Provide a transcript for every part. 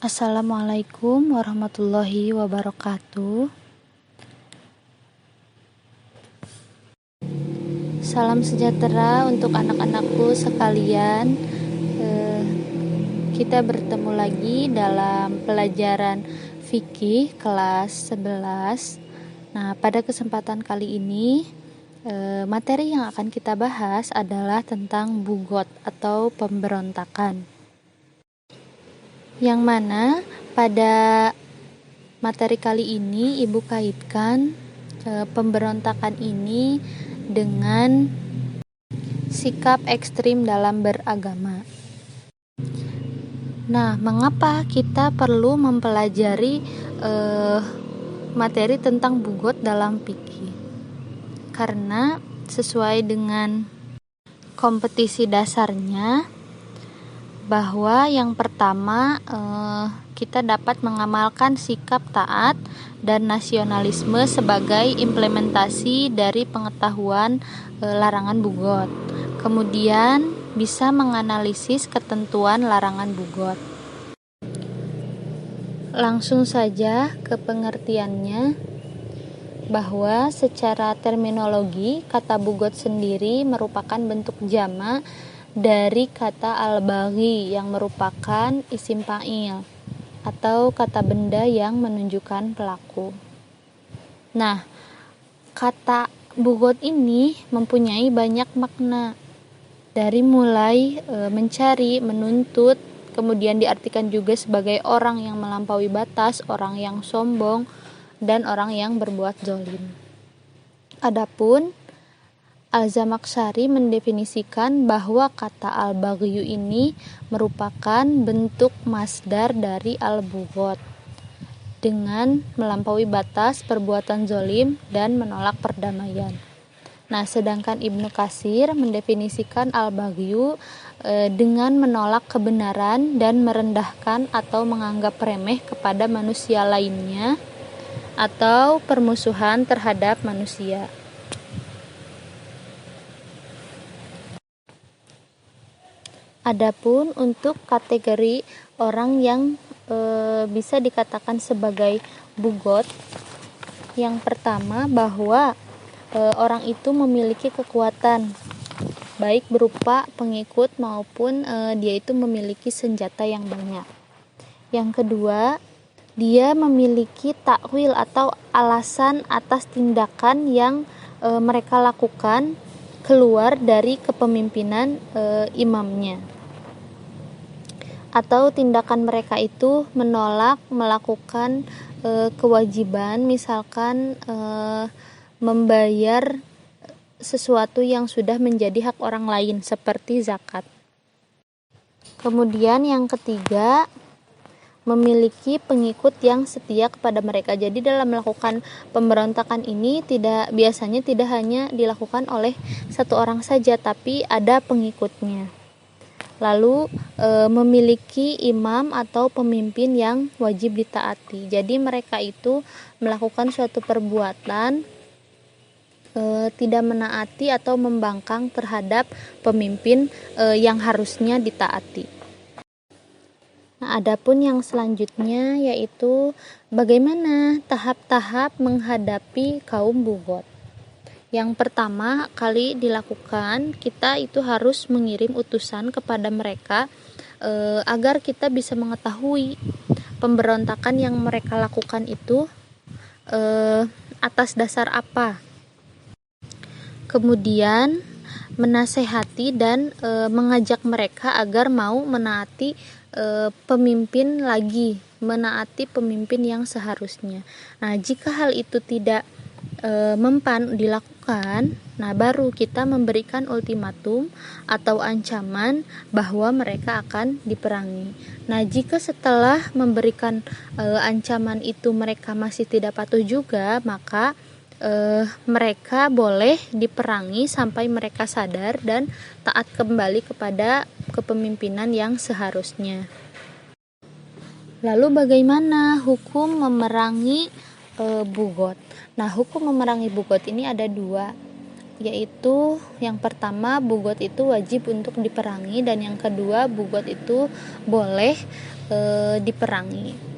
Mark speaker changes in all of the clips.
Speaker 1: Assalamualaikum warahmatullahi wabarakatuh. Salam sejahtera untuk anak-anakku sekalian. Kita bertemu lagi dalam pelajaran fikih kelas 11. Nah, pada kesempatan kali ini materi yang akan kita bahas adalah tentang bugot atau pemberontakan. Yang mana pada materi kali ini Ibu kaitkan pemberontakan ini dengan sikap ekstrim dalam beragama. Nah, mengapa kita perlu mempelajari materi tentang bugot dalam fikih? Karena sesuai dengan kompetisi dasarnya, bahwa yang pertama kita dapat mengamalkan sikap taat dan nasionalisme sebagai implementasi dari pengetahuan larangan bugot. Kemudian bisa menganalisis ketentuan larangan bugot. Langsung saja ke pengertiannya, bahwa secara terminologi kata bugot sendiri merupakan bentuk jamak dari kata al-baghi yang merupakan isim fa'il atau kata benda yang menunjukkan pelaku. Nah, kata bugot ini mempunyai banyak makna, dari mulai mencari, menuntut, kemudian diartikan juga sebagai orang yang melampaui batas, orang yang sombong, dan orang yang berbuat zalim. Adapun Al-Zamakhsyari mendefinisikan bahwa kata al-baghyu ini merupakan bentuk masdar dari al-bughot, dengan melampaui batas, perbuatan zalim, dan menolak perdamaian. Nah, sedangkan Ibnu Katsir mendefinisikan al-baghyu dengan menolak kebenaran dan merendahkan atau menganggap remeh kepada manusia lainnya, atau permusuhan terhadap manusia. Adapun untuk kategori orang yang bisa dikatakan sebagai bugot, yang pertama bahwa orang itu memiliki kekuatan, baik berupa pengikut maupun dia itu memiliki senjata yang banyak. Yang kedua, dia memiliki takwil atau alasan atas tindakan yang mereka lakukan keluar dari kepemimpinan imamnya, atau tindakan mereka itu menolak melakukan kewajiban, misalkan membayar sesuatu yang sudah menjadi hak orang lain seperti zakat. Kemudian yang ketiga, memiliki pengikut yang setia kepada mereka. Jadi dalam melakukan pemberontakan ini biasanya tidak hanya dilakukan oleh satu orang saja, tapi ada pengikutnya. Lalu memiliki imam atau pemimpin yang wajib ditaati. Jadi mereka itu melakukan suatu perbuatan tidak menaati atau membangkang terhadap pemimpin yang harusnya ditaati. Nah, adapun yang selanjutnya yaitu bagaimana tahap-tahap menghadapi kaum bugot. Yang pertama kali dilakukan, kita itu harus mengirim utusan kepada mereka agar kita bisa mengetahui pemberontakan yang mereka lakukan itu atas dasar apa. Kemudian menasehati dan mengajak mereka agar mau menaati pemimpin lagi, menaati pemimpin yang seharusnya. Nah, jika hal itu tidak mempan dilakukan, nah baru kita memberikan ultimatum atau ancaman bahwa mereka akan diperangi. Nah, jika setelah memberikan ancaman itu mereka masih tidak patuh juga, maka mereka boleh diperangi sampai mereka sadar dan taat kembali kepada kepemimpinan yang seharusnya. Lalu bagaimana hukum memerangi bugot? Nah, hukum memerangi bugot ini ada dua. yaitu yang pertama, bugot itu wajib untuk diperangi, dan yang kedua, bugot itu boleh diperangi.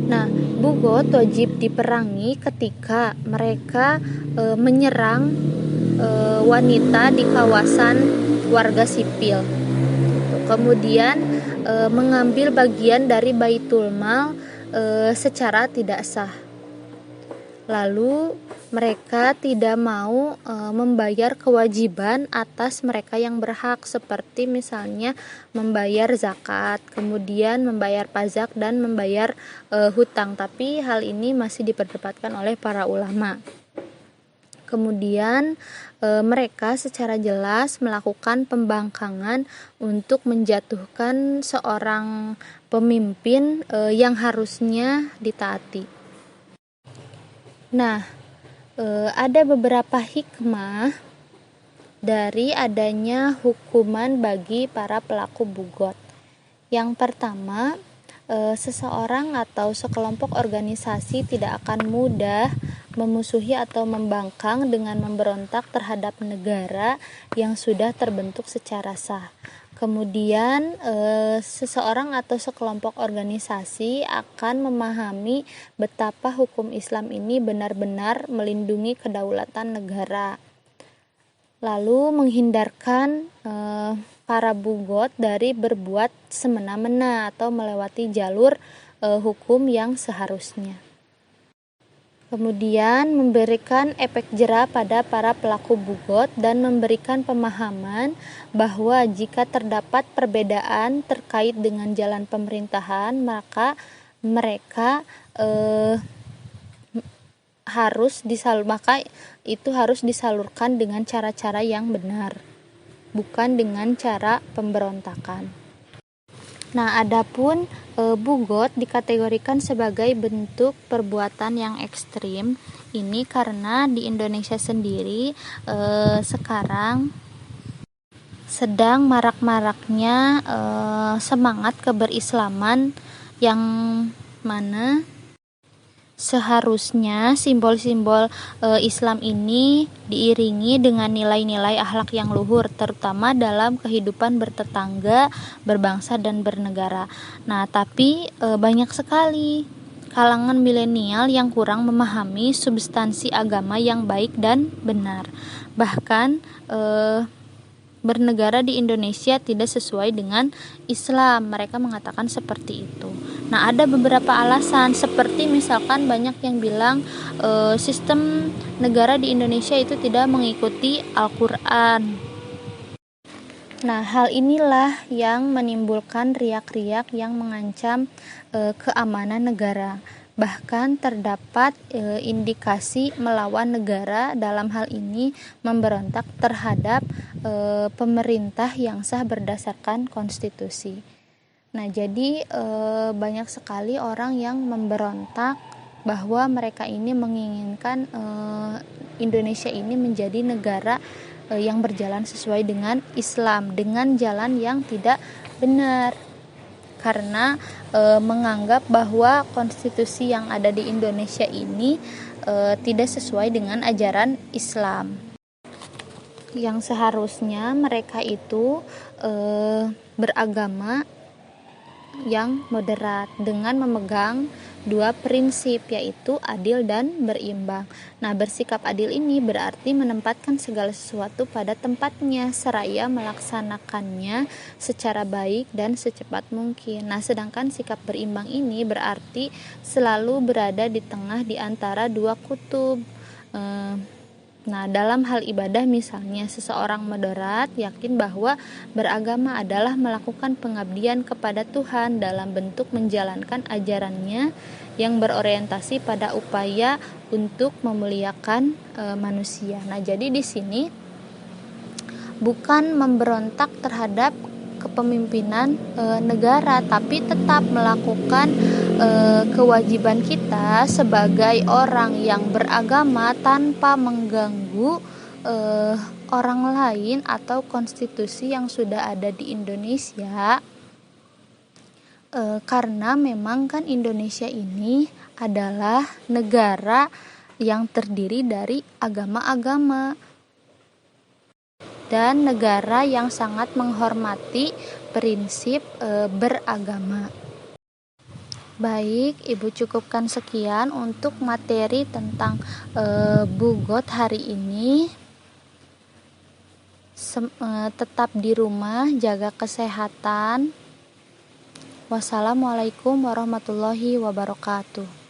Speaker 1: Nah, bugot wajib diperangi ketika mereka menyerang wanita di kawasan warga sipil. Kemudian mengambil bagian dari Baitul Mal secara tidak sah. Lalu mereka tidak mau membayar kewajiban atas mereka yang berhak, seperti misalnya membayar zakat, kemudian membayar pajak dan membayar hutang. Tapi hal ini masih diperdebatkan oleh para ulama. Kemudian mereka secara jelas melakukan pembangkangan untuk menjatuhkan seorang pemimpin yang harusnya ditaati. Nah, ada beberapa hikmah dari adanya hukuman bagi para pelaku bugot. Yang pertama, seseorang atau sekelompok organisasi tidak akan mudah memusuhi atau membangkang dengan memberontak terhadap negara yang sudah terbentuk secara sah. Kemudian seseorang atau sekelompok organisasi akan memahami betapa hukum Islam ini benar-benar melindungi kedaulatan negara, lalu menghindarkan para bugot dari berbuat semena-mena atau melewati jalur hukum yang seharusnya. Kemudian memberikan efek jera pada para pelaku bugot dan memberikan pemahaman bahwa jika terdapat perbedaan terkait dengan jalan pemerintahan, maka mereka itu harus disalurkan dengan cara-cara yang benar, bukan dengan cara pemberontakan. Nah, adapun bugot dikategorikan sebagai bentuk perbuatan yang ekstrim ini karena di Indonesia sendiri sekarang sedang marak-maraknya semangat keberislaman, yang mana seharusnya simbol-simbol Islam ini diiringi dengan nilai-nilai akhlak yang luhur, terutama dalam kehidupan bertetangga, berbangsa, dan bernegara. Nah, tapi banyak sekali kalangan milenial yang kurang memahami substansi agama yang baik dan benar. Bahkan bernegara di Indonesia tidak sesuai dengan Islam. Mereka mengatakan seperti itu. Nah, ada beberapa alasan, seperti misalkan banyak yang bilang sistem negara di Indonesia itu tidak mengikuti Al-Quran. Nah, hal inilah yang menimbulkan riak-riak yang mengancam keamanan negara. Bahkan terdapat indikasi melawan negara, dalam hal ini memberontak terhadap pemerintah yang sah berdasarkan konstitusi. Nah, jadi banyak sekali orang yang memberontak bahwa mereka ini menginginkan Indonesia ini menjadi negara yang berjalan sesuai dengan Islam, dengan jalan yang tidak benar, karena menganggap bahwa konstitusi yang ada di Indonesia ini tidak sesuai dengan ajaran Islam, yang seharusnya mereka itu beragama yang moderat dengan memegang dua prinsip, yaitu adil dan berimbang. Nah, bersikap adil ini berarti menempatkan segala sesuatu pada tempatnya seraya melaksanakannya secara baik dan secepat mungkin. Nah, sedangkan sikap berimbang ini berarti selalu berada di tengah di antara dua kutub. Nah, dalam hal ibadah misalnya, seseorang moderat yakin bahwa beragama adalah melakukan pengabdian kepada Tuhan dalam bentuk menjalankan ajarannya yang berorientasi pada upaya untuk memuliakan manusia. Nah, jadi di sini bukan memberontak terhadap kepemimpinan negara, tapi tetap melakukan kewajiban kita sebagai orang yang beragama tanpa mengganggu orang lain atau konstitusi yang sudah ada di Indonesia. Karena memang kan Indonesia ini adalah negara yang terdiri dari agama-agama dan negara yang sangat menghormati prinsip beragama. Baik, Ibu cukupkan sekian untuk materi tentang Bugot hari ini. Tetap di rumah, jaga kesehatan. Wassalamualaikum warahmatullahi wabarakatuh.